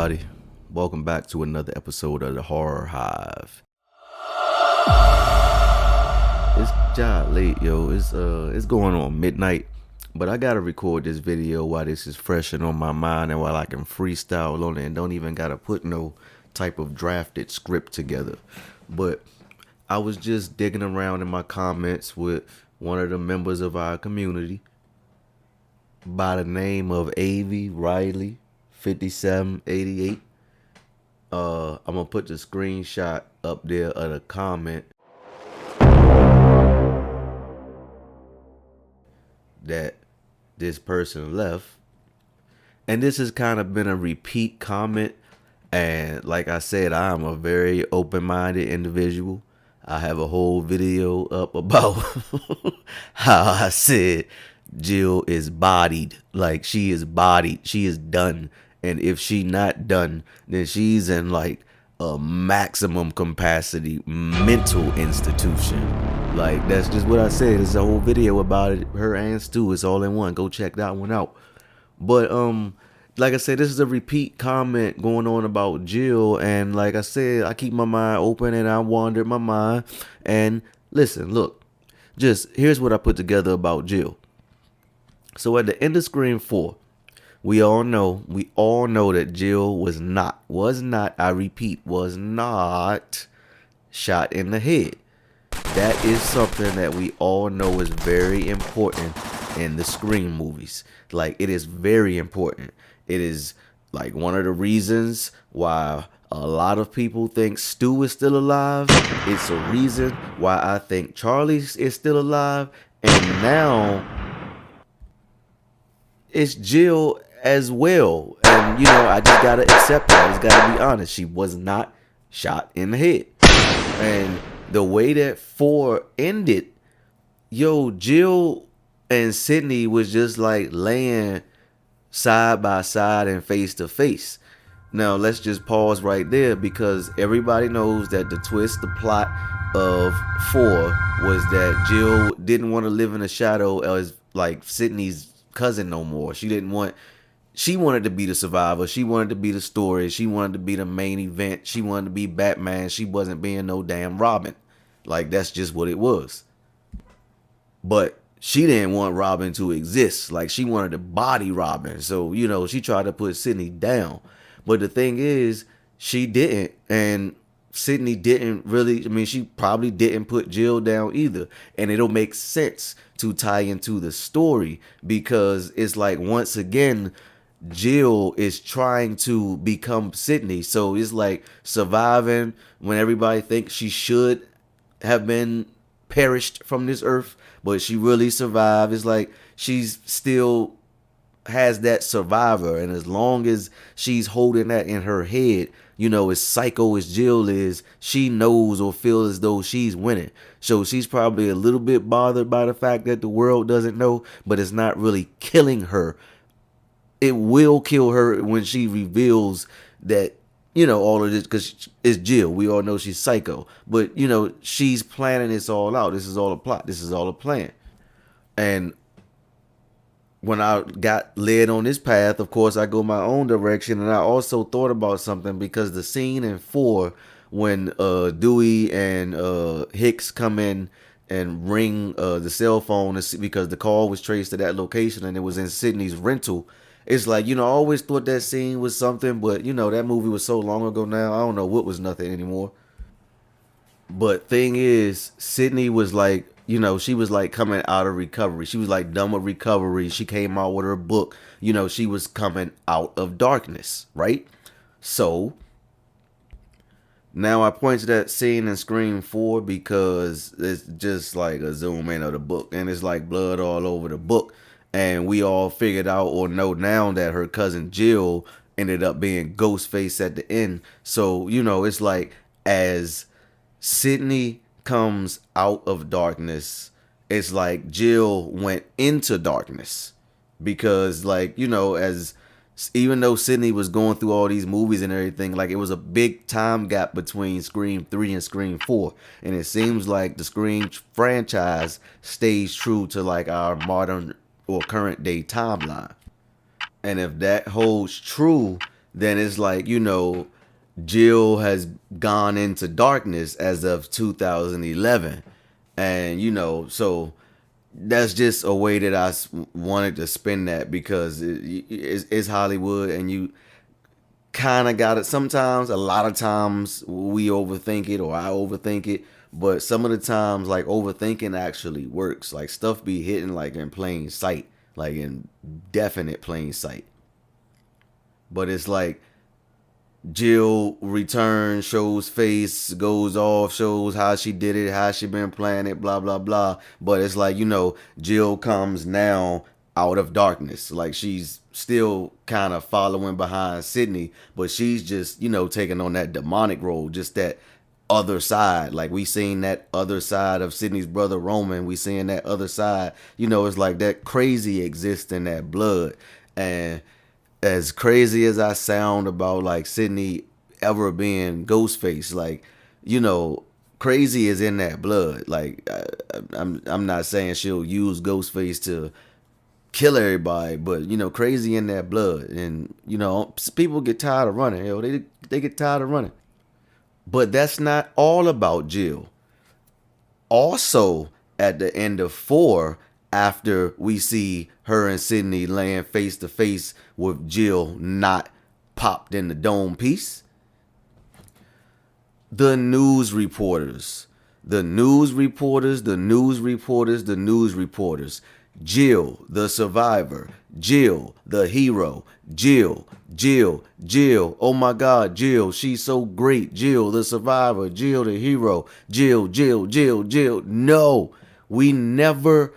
everybody? Welcome back to another episode of the Horror Hive. It's job late, yo. It's going on midnight, but I gotta record this video while this is fresh and on my mind, and while I can freestyle on it and don't even gotta put no type of drafted script together. But I was just digging around in my comments with one of the members of our community by the name of Avy Riley 5788. I'm gonna put the screenshot up there of the comment that this person left. And this has kind of been a repeat comment. And like I said, I am a very open-minded individual. I have a whole video up about how I said Jill is bodied. Like, she is bodied. She is done. And if she not done, then she's in like a maximum capacity mental institution. Like, that's just what I said. There's a whole video about it. Her and Stu, it's all in one. Go check that one out. But like I said, this is a repeat comment going on about Jill. And like I said, I keep my mind open and I wandered my mind. And listen, look, just here's what I put together about Jill. So at the end of Scream 4, we all know that Jill was not, I repeat, was not shot in the head. That is something that we all know is very important in the Scream movies. Like, it is very important. It is like one of the reasons why a lot of people think Stu is still alive. It's a reason why I think Charlie is still alive. And now it's Jill as well. And, you know, I just gotta accept that. I just gotta be honest. She was not shot in the head. And the way that 4 ended, yo, Jill and Sydney was just like laying side by side and face to face. Now, let's just pause right there, because everybody knows that the twist, the plot of 4 was that Jill didn't want to live in the shadow as like Sydney's cousin no more. She wanted to be the survivor. She wanted to be the story. She wanted to be the main event. She wanted to be Batman. She wasn't being no damn Robin. Like, that's just what it was. But she didn't want Robin to exist. Like, she wanted to body Robin. So, you know, she tried to put Sydney down. But the thing is, she didn't. And Sydney didn't really, I mean, she probably didn't put Jill down either. And it'll make sense to tie into the story, because it's like, once again, Jill is trying to become Sydney. So it's like surviving when everybody thinks she should have been perished from this earth, but she really survived. It's like she's still has that survivor, and as long as she's holding that in her head, you know, as psycho as Jill is, she knows or feels as though she's winning. So she's probably a little bit bothered by the fact that the world doesn't know, but it's not really killing her. It will kill her when she reveals that, you know, all of this, because it's Jill. We all know she's psycho. But, you know, she's planning this all out. This is all a plot. This is all a plan. And when I got led on this path, of course, I go my own direction. And I also thought about something, because the scene in 4, when Dewey and Hicks come in and ring the cell phone, because the call was traced to that location and it was in Sydney's rental. It's like, you know, I always thought that scene was something, but, you know, that movie was so long ago now, I don't know what was nothing anymore. But thing is, Sydney was like, you know, she was like coming out of recovery. She was like done with recovery. She came out with her book. You know, she was coming out of darkness, right? So now I point to that scene in Scream 4 because it's just like a zoom in of the book, and it's like blood all over the book. And we all figured out or know now that her cousin Jill ended up being Ghostface at the end. So, you know, it's like, as Sydney comes out of darkness, it's like Jill went into darkness. Because, like, you know, even though Sydney was going through all these movies and everything, like, it was a big time gap between Scream 3 and Scream 4. And it seems like the Scream franchise stays true to like our modern or current day timeline. And if that holds true, then it's like, Jill has gone into darkness as of 2011. And, so that's just a way that wanted to spin that, because it's Hollywood, and you kind of got it. Sometimes, a lot of times, we overthink it, or I overthink it. But some of the times, like, overthinking actually works. Like, stuff be hitting like in plain sight, like in definite plain sight. But it's like Jill returns, shows face, goes off, shows how she did it, how she been playing it, blah, blah, blah. But it's like, Jill comes now out of darkness. Like, she's still kind of following behind Sydney, but she's just, taking on that demonic role, just that other side. Like, we seen that other side of Sydney's brother Roman. We seeing that other side. It's like that crazy exists in that blood. And as crazy as I sound about like Sydney ever being Ghostface, like, crazy is in that blood. Like, I'm not saying she'll use Ghostface to kill everybody, but crazy in that blood. And people get tired of running. They get tired of running. But that's not all about Jill. Also, at the end of 4, after we see her and Sydney laying face to face with Jill not popped in the dome piece, the news reporters, Jill, the survivor, Jill, the hero, Jill. Oh my God, Jill, she's so great. Jill, the survivor, Jill, the hero, Jill. No, we never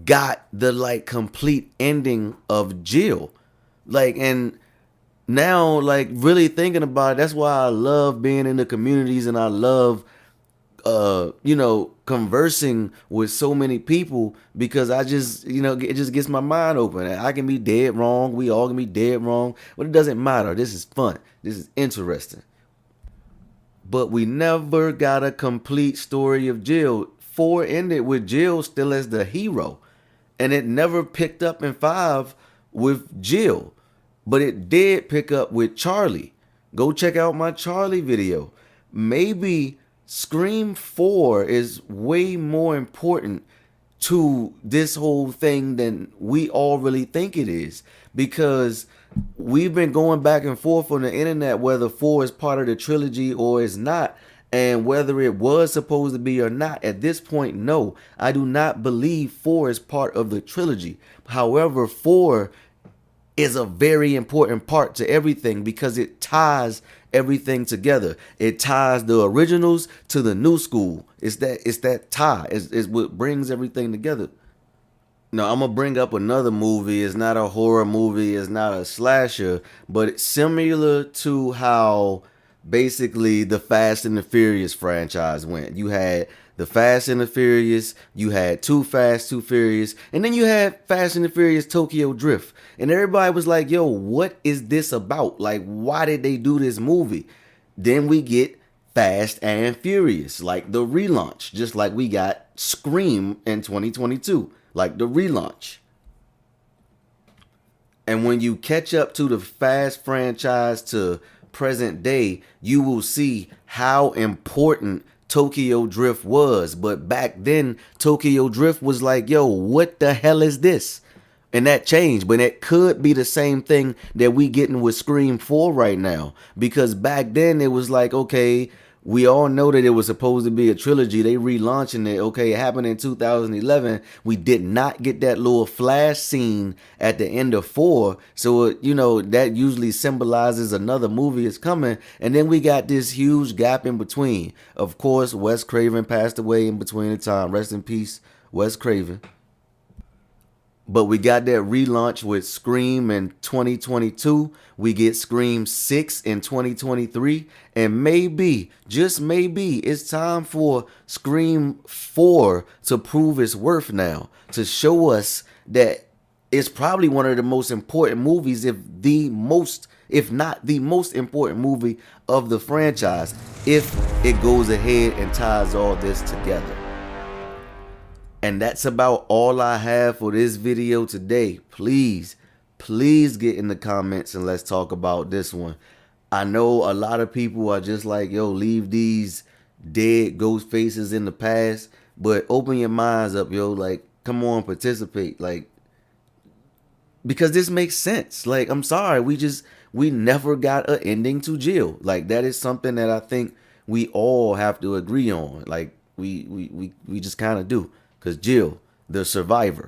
got the like complete ending of Jill. Like, and now, like, really thinking about it, that's why I love being in the communities, and I love conversing with so many people, because I just, it just gets my mind open. I can be dead wrong. We all can be dead wrong, but it doesn't matter. This is fun. This is interesting. But we never got a complete story of Jill. 4 ended with Jill still as the hero, and it never picked up in 5 with Jill, but it did pick up with Charlie. Go check out my Charlie video. Maybe Scream 4 is way more important to this whole thing than we all really think it is, because we've been going back and forth on the internet whether 4 is part of the trilogy or is not, and whether it was supposed to be or not. At this point, no, I do not believe 4 is part of the trilogy. However, 4 is a very important part to everything, because it ties everything together. It ties the originals to the new school. It's that tie. It's what brings everything together. Now, I'm gonna bring up another movie. It's not a horror movie. It's not a slasher, but it's similar to how basically the Fast and the Furious franchise went. You had the Fast and the Furious, you had Too Fast, Too Furious, and then you had Fast and the Furious Tokyo Drift. And everybody was like, yo, what is this about? Like, why did they do this movie? Then we get Fast and Furious, like the relaunch, just like we got Scream in 2022, like the relaunch. And when you catch up to the Fast franchise to present day, you will see how important Tokyo Drift was. But back then, Tokyo Drift was like, yo, what the hell is this? And that changed, but it could be the same thing that we getting with Scream 4 right now. Because back then it was like, okay, we all know that it was supposed to be a trilogy. They relaunching it. Okay, it happened in 2011. We did not get that little flash scene at the end of 4. So, that usually symbolizes another movie is coming. And then we got this huge gap in between. Of course, Wes Craven passed away in between the time. Rest in peace, Wes Craven. But we got that relaunch with Scream in 2022. We get Scream 6 in 2023. And maybe, just maybe, it's time for Scream 4 to prove its worth now. To show us that it's probably one of the most important movies, if not the most important movie of the franchise, if it goes ahead and ties all this together. And that's about all I have for this video today. Please please get in the comments and let's talk about this one. I know a lot of people are just like, yo, leave these dead ghost faces in the past, but open your minds up, yo. Like, come on, participate. Like, because this makes sense. Like, I'm sorry, we never got an ending to Jill. Like, that is something that I think we all have to agree on. Like, we just kind of do. Because Jill, the survivor,